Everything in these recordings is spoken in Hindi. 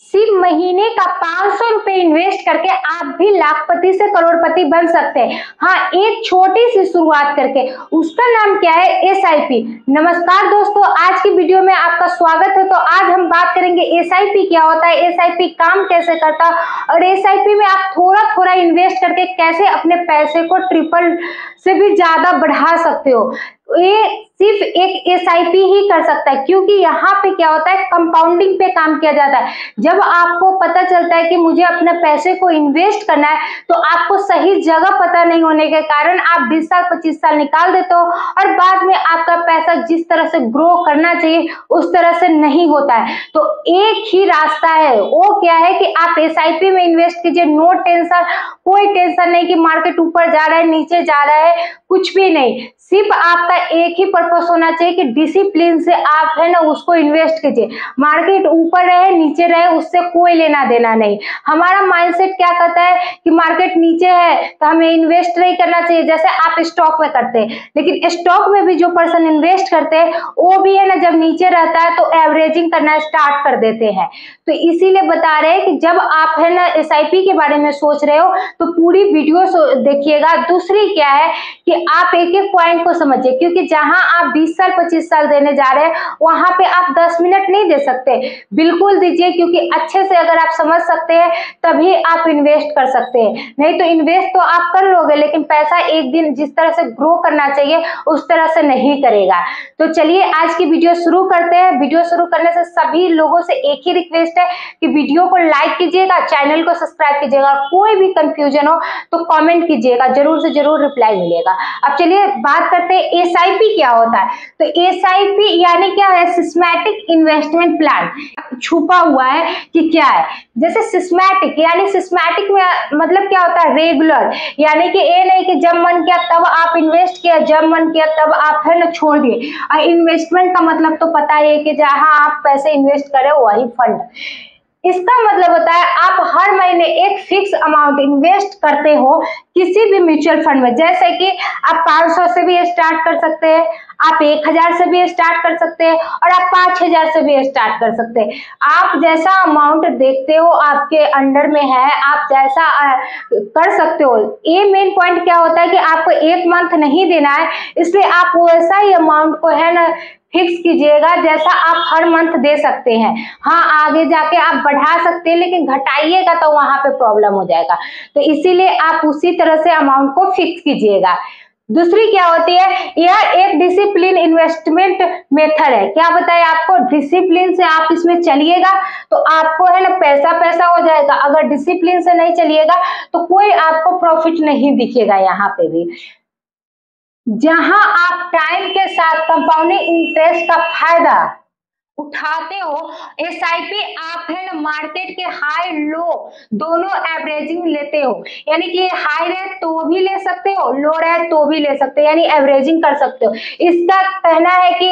सिर्फ महीने का 500 रुपए इन्वेस्ट करके आप भी लाखपति से करोड़पति बन सकते हैं। हाँ, एक छोटी सी शुरुआत करके। उसका नाम क्या है? एसआईपी। नमस्कार दोस्तों, आज की वीडियो में आपका स्वागत है। तो आज हम बात करेंगे एसआईपी क्या होता है, एसआईपी काम कैसे करता है और एसआईपी में आप थोड़ा थोड़ा इन्वेस्ट करके कैसे अपने पैसे को ट्रिपल से भी ज्यादा बढ़ा सकते हो। ये सिर्फ एक एसआईपी ही कर सकता है, क्योंकि यहाँ पे क्या होता है, कंपाउंडिंग पे काम किया जाता है। जब आपको पता चलता है कि मुझे अपने पैसे को इन्वेस्ट करना है, तो आपको सही जगह पता नहीं होने के कारण आप 20 साल 25 साल निकाल देते हो और बाद में आपका पैसा जिस तरह से ग्रो करना चाहिए उस तरह से नहीं होता है। तो एक ही रास्ता है, वो क्या है कि आप एसआईपी में इन्वेस्ट कीजिए। नो टेंशन, कोई टेंशन नहीं कि मार्केट ऊपर जा रहा है नीचे जा रहा है, कुछ भी नहीं। सिर्फ आपका एक ही पर्पस होना चाहिए कि डिसिप्लिन से आप है ना उसको इन्वेस्ट कीजिए। मार्केट ऊपर रहे नीचे रहे उससे कोई लेना देना नहीं। हमारा माइंडसेट क्या कहता है कि मार्केट नीचे है तो हमें इन्वेस्ट नहीं करना चाहिए, जैसे आप स्टॉक में करते हैं। लेकिन स्टॉक में भी जो पर्सन इन्वेस्ट करते हैं वो भी है ना जब नीचे रहता है तो एवरेजिंग करना स्टार्ट कर देते हैं। तो इसीलिए बता रहे हैं कि जब आप है ना एसआईपी के बारे में सोच रहे हो तो पूरी वीडियो देखिएगा। दूसरी क्या है कि आप एक एक पॉइंट को समझिए, क्योंकि जहां आप 20 साल 25 साल देने जा रहे हैं वहां पे आप 10 मिनट नहीं दे सकते। बिल्कुल दीजिए, क्योंकि अच्छे से अगर आप समझ सकते हैं तभी आप इन्वेस्ट कर सकते हैं। नहीं तो इन्वेस्ट तो आप कर लोगे लेकिन पैसा एक दिन जिस तरह से ग्रो करना चाहिए उस तरह से नहीं करेगा। तो चलिए आज की वीडियो शुरू करते हैं। वीडियो शुरू करने से सभी लोगों से एक ही रिक्वेस्ट है कि वीडियो को लाइक कीजिएगा, चैनल को सब्सक्राइब कीजिएगा। कोई भी कंफ्यूजन हो तो कमेंट कीजिएगा, जरूर से जरूर रिप्लाई मिलेगा। अब चलिए बात करते हैं एसआईपी क्या होता है। तो एसआईपी यानी क्या है? Systematic investment plan. छुपा हुआ है कि क्या है। जैसे सिस्टमैटिक यानी सिस्टमैटिक में मतलब क्या होता है? रेगुलर, यानी कि ये नहीं कि जब मन किया तब आप इन्वेस्ट किया, जब मन किया तब आप है ना छोड़ दिए। और इन्वेस्टमेंट का मतलब तो पता ही है कि जहां आप पैसे इन्वेस्ट करें वही फंड। इसका मतलब होता है आप हर महीने एक फिक्स अमाउंट इन्वेस्ट करते हो किसी भी म्यूचुअल फंड में। जैसे कि आप 500 से भी स्टार्ट कर सकते हैं, आप 1000 से भी स्टार्ट कर सकते हैं और आप 5000 से भी स्टार्ट कर सकते हैं। आप जैसा अमाउंट देखते हो आपके अंडर में है, आप जैसा कर सकते हो। ये मेन पॉइंट क्या होता है कि आपको एक मंथ नहीं देना है, इसलिए आप वैसा ही अमाउंट को है ना फिक्स कीजिएगा जैसा आप हर मंथ दे सकते हैं। हाँ, आगे जाके आप बढ़ा सकते हैं लेकिन घटाइएगा तो वहां पे प्रॉब्लम हो जाएगा। तो इसीलिए आप उसी तरह से अमाउंट को फिक्स कीजिएगा। दूसरी क्या होती है? यह एक डिसिप्लिन इन्वेस्टमेंट मेथड है। क्या बताया आपको? डिसिप्लिन से आप इसमें चलिएगा तो आपको है ना पैसा पैसा हो जाएगा। अगर डिसिप्लिन से नहीं चलिएगा तो कोई आपको प्रॉफिट नहीं दिखेगा। यहाँ पे भी जहां आप टाइम के साथ कंपाउंडिंग इंटरेस्ट का फायदा उठाते हो, एसआईपी आप है ना मार्केट के हाई लो दोनों एवरेजिंग लेते हो। यानी कि हाई रहे तो भी ले सकते हो, लो रहे तो भी ले सकते हो, यानी एवरेजिंग कर सकते हो। इसका कहना है कि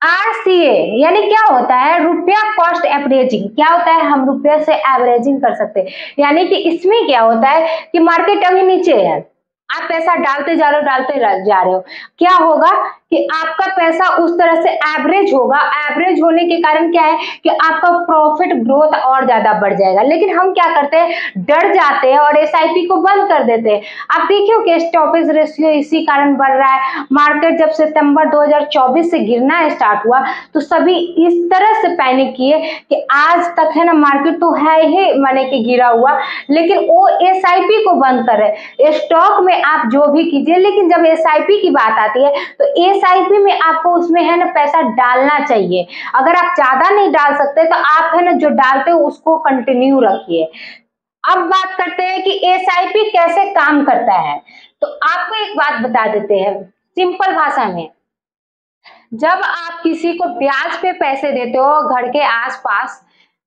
आरसीए यानी क्या होता है? रुपया कॉस्ट एवरेजिंग। क्या होता है? हम रुपया से एवरेजिंग कर सकते हैं। यानी कि इसमें क्या होता है कि मार्केट अभी नीचे है, आप पैसा डालते जा रहे हो डालते जा रहे हो, क्या होगा कि आपका पैसा उस तरह से एवरेज होगा। एवरेज होने के कारण क्या है कि आपका प्रॉफिट ग्रोथ और ज्यादा बढ़ जाएगा। लेकिन हम क्या करते हैं? डर जाते हैं और एसआईपी को बंद कर देते हैं। आप देखिए कि स्टॉपेज रेशियो इसी कारण बढ़ रहा है। मार्केट जब सितंबर 2024 से गिरना स्टार्ट हुआ तो सभी इस तरह से पैनिक किए कि आज तक है ना मार्केट तो है ही माने कि गिरा हुआ, लेकिन वो एसआईपी को बंद कर रहे। स्टॉक में आप जो भी कीजिए, लेकिन जब एसआईपी की बात आती है तो एसआईपी में आपको उसमें है ना पैसा डालना चाहिए। अगर आप ज्यादा नहीं डाल सकते तो आप है ना जो डालते हो उसको कंटिन्यू रखिए। अब बात करते हैं कि एसआईपी कैसे काम करता है। तो आपको एक बात बता देते हैं सिंपल भाषा में। जब आप किसी को ब्याज पे पैसे देते हो घर के आसपास,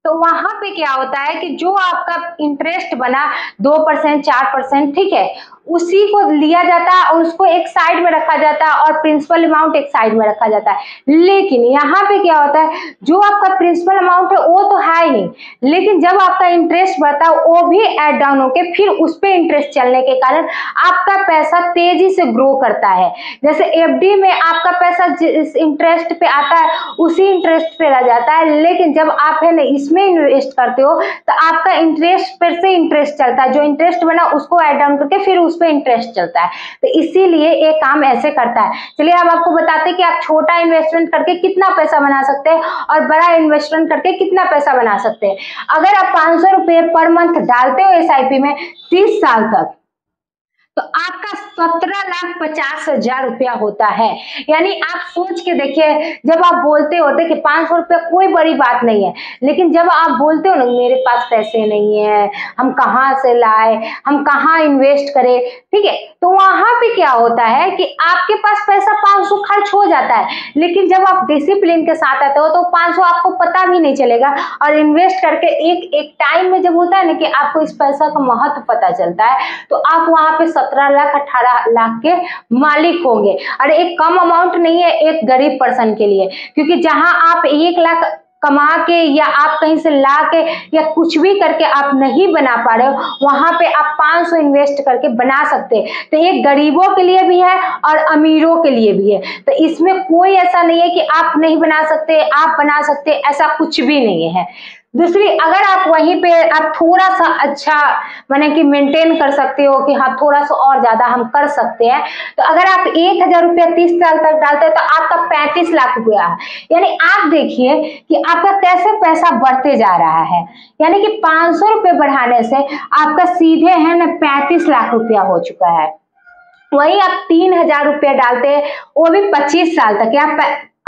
तो वहां पे क्या होता है कि जो आपका इंटरेस्ट बना 2% 4%, ठीक है, उसी को लिया जाता है और उसको एक साइड में रखा जाता है और प्रिंसिपल अमाउंट एक साइड में रखा जाता है। लेकिन यहाँ पे क्या होता है, जो आपका प्रिंसिपल अमाउंट है वो तो है ही नहीं, लेकिन जब आपका इंटरेस्ट बढ़ता है वो भी ऐड डाउन होके फिर उस पे इंटरेस्ट चलने के कारण आपका पैसा तेजी से ग्रो करता है। जैसे एफडी में आपका पैसा जिस इंटरेस्ट पे आता है उसी इंटरेस्ट पे रह जाता है, लेकिन जब आप है ना इसमें इन्वेस्ट करते हो तो आपका इंटरेस्ट पर से इंटरेस्ट चलता है, जो इंटरेस्ट बना उसको ऐड डाउन करके फिर उस पे इंटरेस्ट चलता है। तो इसीलिए ये काम ऐसे करता है। चलिए अब आपको बताते हैं कि आप छोटा इन्वेस्टमेंट करके कितना पैसा बना सकते हैं और बड़ा इन्वेस्टमेंट करके कितना पैसा बना सकते हैं। अगर आप 500 रुपये पर मंथ डालते हो एसआईपी में 30 साल तक, तो आपका 17,50,000 रुपया होता है। यानी आप सोच के देखिए, जब आप बोलते हो, देखिए 500 रुपया कोई बड़ी बात नहीं है, लेकिन जब आप बोलते हो ना मेरे पास पैसे नहीं है, हम कहाँ से लाए, हम कहाँ इन्वेस्ट करें, ठीक है, तो वहां पे क्या होता है कि आपके पास पैसा 500 खर्च हो जाता है, लेकिन जब आप डिसिप्लिन के साथ आते हो तो 500 आपको पता भी नहीं चलेगा। और इन्वेस्ट करके एक टाइम में जब होता है ना कि आपको इस पैसा का महत्व पता चलता है, तो आप वहां पे 17 लाख 18 लाख के मालिक होंगे। और एक कम अमाउंट नहीं है एक गरीब पर्सन के लिए, क्योंकि जहां आप 1 लाख कमा के या आप कहीं से ला के या कुछ भी करके आप नहीं बना पा रहे हो, वहां पे आप 500 इन्वेस्ट करके बना सकते हैं। तो ये गरीबों के लिए भी है और अमीरों के लिए भी है। तो इसमें कोई ऐसा नहीं है कि आप नहीं बना सकते, आप बना सकते, ऐसा कुछ भी नहीं है। दूसरी, अगर आप वहीं पे आप थोड़ा सा अच्छा माने कि मेंटेन कर सकते हो कि हाँ थोड़ा सा और ज्यादा हम कर सकते हैं, तो अगर आप 1,000 रुपया 30 साल तक डालते हैं तो आपका 35 लाख रुपया है। यानी आप देखिए कि आपका कैसे पैसा बढ़ते जा रहा है। यानी कि 500 रुपये बढ़ाने से आपका सीधे है ना 35 लाख रुपया हो चुका है। वही आप 3,000 रुपया डालते हैं, वो भी 25 साल तक, या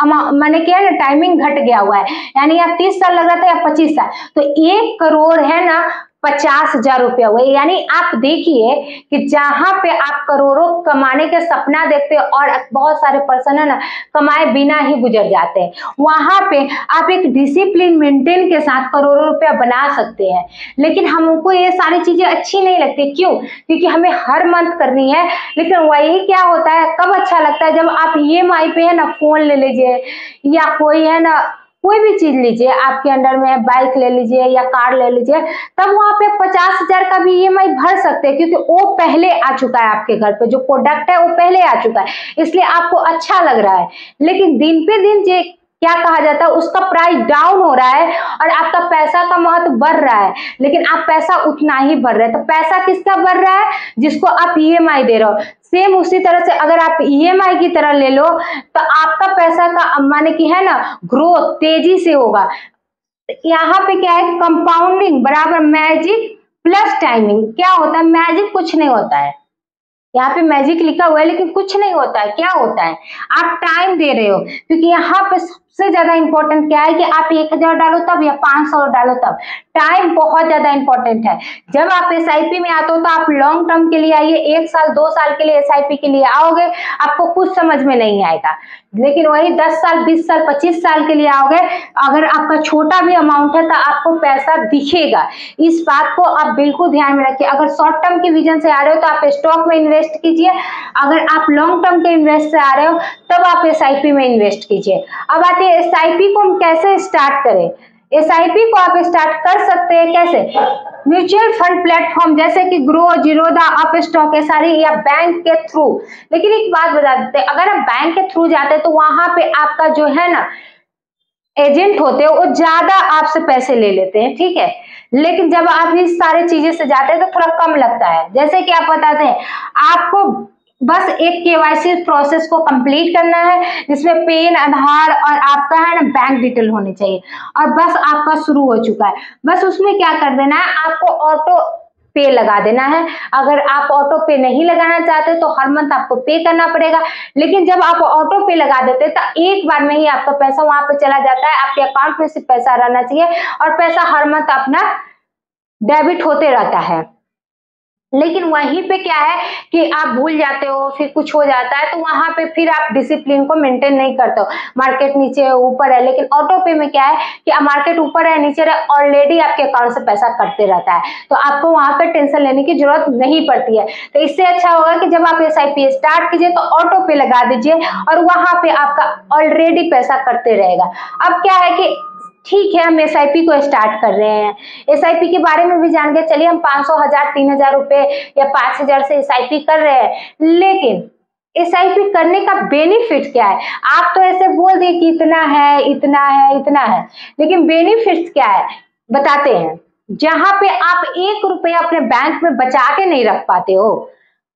मैंने क्या है ना टाइमिंग घट गया हुआ है, यानी आप 30 साल लग रहा था या 25 साल, तो 1 करोड़ है ना 50,000 रुपया हुए। यानी आप देखिए कि जहां पे आप करोड़ों कमाने के सपना देखते हैं और बहुत सारे पर्सन है ना कमाए बिना ही गुजर जाते हैं, वहां पे आप एक डिसिप्लिन मेंटेन के साथ करोड़ों रुपया बना सकते हैं। लेकिन हमको ये सारी चीजें अच्छी नहीं लगती, क्यों? क्योंकि हमें हर मंथ करनी है। लेकिन वही क्या होता है, कब अच्छा लगता है, जब आप ईएमआई पे है ना फोन ले लीजिए या कोई है ना कोई भी चीज लीजिए, आपके अंडर में बाइक ले लीजिए या कार ले लीजिए, तब वहां पे 50,000 का भी ईएमआई भर सकते हैं, क्योंकि वो पहले आ चुका है आपके घर पे, जो प्रोडक्ट है वो पहले आ चुका है, इसलिए आपको अच्छा लग रहा है। लेकिन दिन पे दिन जो क्या कहा जाता है उसका प्राइस डाउन हो रहा है और आपका पैसा का महत्व बढ़ रहा है, लेकिन आप पैसा उतना ही बढ़ रहा है। तो पैसा किसका बढ़ रहा है? जिसको आप ईएमआई दे रहे हो। सेम उसी तरह से अगर आप ईएमआई की तरह ले लो तो आपका पैसा का माने कि है ना ग्रोथ तेजी से होगा। यहाँ पे क्या है, कंपाउंडिंग बराबर मैजिक प्लस टाइमिंग। क्या होता है? मैजिक कुछ नहीं होता है, यहाँ पे मैजिक लिखा हुआ है लेकिन कुछ नहीं होता है। क्या होता है? आप टाइम दे रहे हो, क्योंकि यहाँ पे सबसे ज्यादा इंपॉर्टेंट क्या है कि आप 1,000 डालो तब या 500 डालो तब, टाइम बहुत ज्यादा इंपॉर्टेंट है। जब आप एसआईपी में आते हो तो आप लॉन्ग टर्म के लिए आइए, 1 साल 2 साल के लिए एसआईपी के लिए आओगे आपको कुछ समझ में नहीं आएगा। लेकिन वही 10 साल 20 साल 25 साल के लिए आओगे, अगर आपका छोटा भी अमाउंट है तो आपको पैसा दिखेगा। इस बात को आप बिल्कुल ध्यान में रखिए। अगर शॉर्ट टर्म के विजन से आ रहे हो तो आप स्टॉक में इन्वेस्ट कीजिए, अगर आप लॉन्ग टर्म के इन्वेस्ट से आ रहे हो तब आप एसआईपी में इन्वेस्ट कीजिए। अब आते हैं एसआईपी को हम कैसे स्टार्ट करें। एसआईपी को आप स्टार्ट कर सकते हैं कैसे? म्यूचुअल फंड प्लेटफॉर्म जैसे कि ग्रो, जीरोधा, अप स्टॉक है सारी, या बैंक के थ्रू। लेकिन एक बात बता देते हैं, अगर आप बैंक के थ्रू जाते हैं तो वहां पे आपका जो है ना एजेंट होते हैं वो ज्यादा आपसे पैसे ले लेते हैं, ठीक है। लेकिन जब आप इस सारी चीजें से जाते हैं तो थोड़ा कम लगता है। जैसे कि आप बताते हैं आपको बस एक केवाईसी प्रोसेस को कंप्लीट करना है, जिसमें पेन, आधार और आपका है ना बैंक डिटेल होनी चाहिए, और बस आपका शुरू हो चुका है। बस उसमें क्या कर देना है, आपको ऑटो पे लगा देना है। अगर आप ऑटो पे नहीं लगाना चाहते तो हर मंथ आपको पे करना पड़ेगा। लेकिन जब आप ऑटो पे लगा देते तो एक बार में ही आपका पैसा वहां पे चला जाता है। आपके अकाउंट में सिर्फ पैसा रहना चाहिए और पैसा हर मंथ अपना डेबिट होते रहता है। लेकिन वहीं पे क्या है कि आप भूल जाते हो, फिर कुछ हो जाता है, तो वहां पे फिर आप डिसिप्लिन को मेंटेन नहीं करते हो। मार्केट नीचे है ऊपर है, लेकिन ऑटो पे में क्या है कि मार्केट ऊपर है नीचे है, ऑलरेडी आपके अकाउंट से पैसा कटते रहता है, तो आपको वहां पे टेंशन लेने की जरूरत नहीं पड़ती है। तो इससे अच्छा होगा कि जब आप SIP स्टार्ट कीजिए तो ऑटो पे लगा दीजिए और वहां पे आपका ऑलरेडी पैसा कटते रहेगा। अब क्या है कि ठीक है, हम SIP को स्टार्ट कर रहे हैं, SIP के बारे में भी जान गए, चलिए हम 500, 1000, 3000 रुपए या 5000 से SIP कर रहे हैं, लेकिन SIP करने का बेनिफिट क्या है? आप तो ऐसे बोल दिए कि इतना है, इतना है, इतना है, लेकिन बेनिफिट क्या है बताते हैं। जहां पे आप 1 रुपया अपने बैंक में बचा के नहीं रख पाते हो,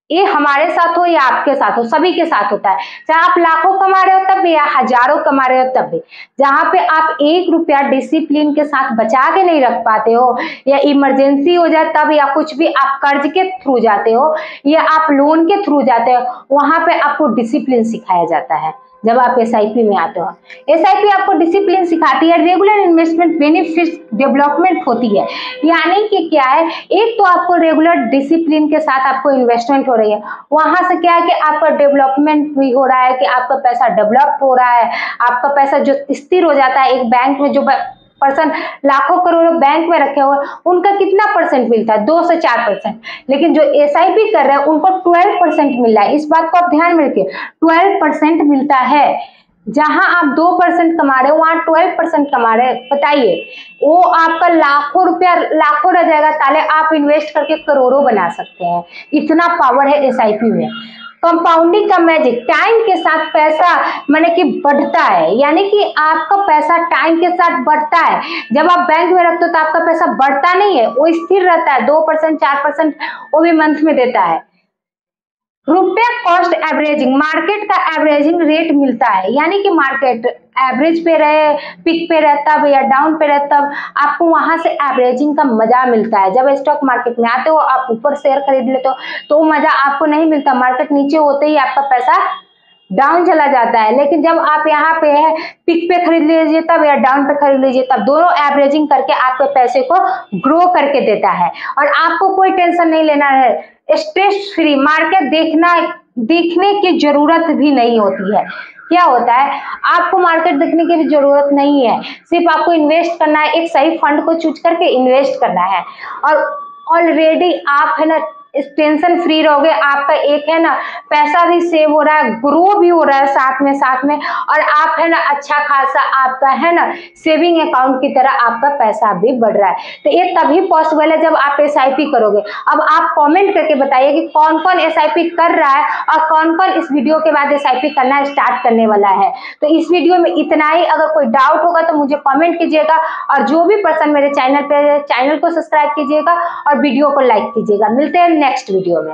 ये हमारे साथ हो या आपके साथ हो, सभी के साथ होता है, चाहे आप लाखों कमा रहे हो तब भी या हजारों कमा रहे हो तब भी, जहां पे आप 1 रुपया डिसिप्लिन के साथ बचा के नहीं रख पाते हो, या इमरजेंसी हो जाए तब, या कुछ भी आप कर्ज के थ्रू जाते हो या आप लोन के थ्रू जाते हो, वहां पे आपको डिसिप्लिन सिखाया जाता है। जब आप SIP में आते हो, SIP आपको डिसिप्लिन सिखाती है, रेगुलर इन्वेस्टमेंट बेनिफिट डेवलपमेंट होती है। यानी कि क्या है, एक तो आपको रेगुलर डिसिप्लिन के साथ आपको इन्वेस्टमेंट हो रही है, वहां से क्या है कि आपका डेवलपमेंट भी हो रहा है, कि आपका पैसा डेवलप हो रहा है, आपका पैसा जो स्थिर हो जाता है। एक बैंक में जो पर्सन लाखों करोड़ों बैंक में रखे हुए, उनका कितना परसेंट मिलता है? 2 से 4%, लेकिन जो SIP कर रहे हैं उनको 12% मिल रहा है। इस बात को आप ध्यान में रखिए, 12% मिलता है। जहां आप 2% कमा रहे हो वहां 12% कमा रहे हैं। बताइए, वो आपका लाखों रुपया लाखों रह जाएगा, ताले आप इन्वेस्ट करके करोड़ों बना सकते हैं। इतना पावर है SIP में। कंपाउंडिंग का मैजिक, टाइम के साथ पैसा माने कि बढ़ता है, यानी कि आपका पैसा टाइम के साथ बढ़ता है। जब आप बैंक में रखते हो तो आपका पैसा बढ़ता नहीं है, वो स्थिर रहता है, 2% 4% वो भी मंथ में देता है। रुपया कॉस्ट एवरेजिंग, मार्केट का एवरेजिंग रेट मिलता है, यानी कि मार्केट एवरेज पे रहे, पिक पे रहे तब या डाउन पे रहे तब आपको वहां से एवरेजिंग का मजा मिलता है। जब स्टॉक मार्केट में आते हो आप ऊपर शेयर खरीद लेते हो तो वो मजा आपको नहीं मिलता, मार्केट नीचे होते ही आपका पैसा डाउन चला जाता है। लेकिन जब आप यहाँ पे है पिक पे खरीद लीजिए तब या डाउन पे खरीद लीजिए तब, दोनों एवरेजिंग करके आपके पैसे को ग्रो करके देता है और आपको कोई टेंशन नहीं लेना है। स्ट्रेस फ्री मार्केट देखने की जरूरत भी नहीं होती है। क्या होता है, आपको मार्केट देखने की भी जरूरत नहीं है, सिर्फ आपको इन्वेस्ट करना है, एक सही फंड को चूज करके इन्वेस्ट करना है और ऑलरेडी आप है ना टेंशन फ्री रहोगे। आपका एक है ना पैसा भी सेव हो रहा है, ग्रो भी हो रहा है साथ में और आप है ना अच्छा खासा आपका है ना सेविंग अकाउंट की तरह आपका पैसा भी बढ़ रहा है। तो ये तभी पॉसिबल है जब आप SIP करोगे। अब आप कमेंट करके बताइए कि कौन कौन SIP कर रहा है और कौन कौन इस वीडियो के बाद SIP करना स्टार्ट करने वाला है। तो इस वीडियो में इतना ही, अगर कोई डाउट होगा तो मुझे कमेंट कीजिएगा और जो भी पर्सन मेरे चैनल पे, चैनल को सब्सक्राइब कीजिएगा और वीडियो को लाइक कीजिएगा। मिलते हैं नेक्स्ट वीडियो में।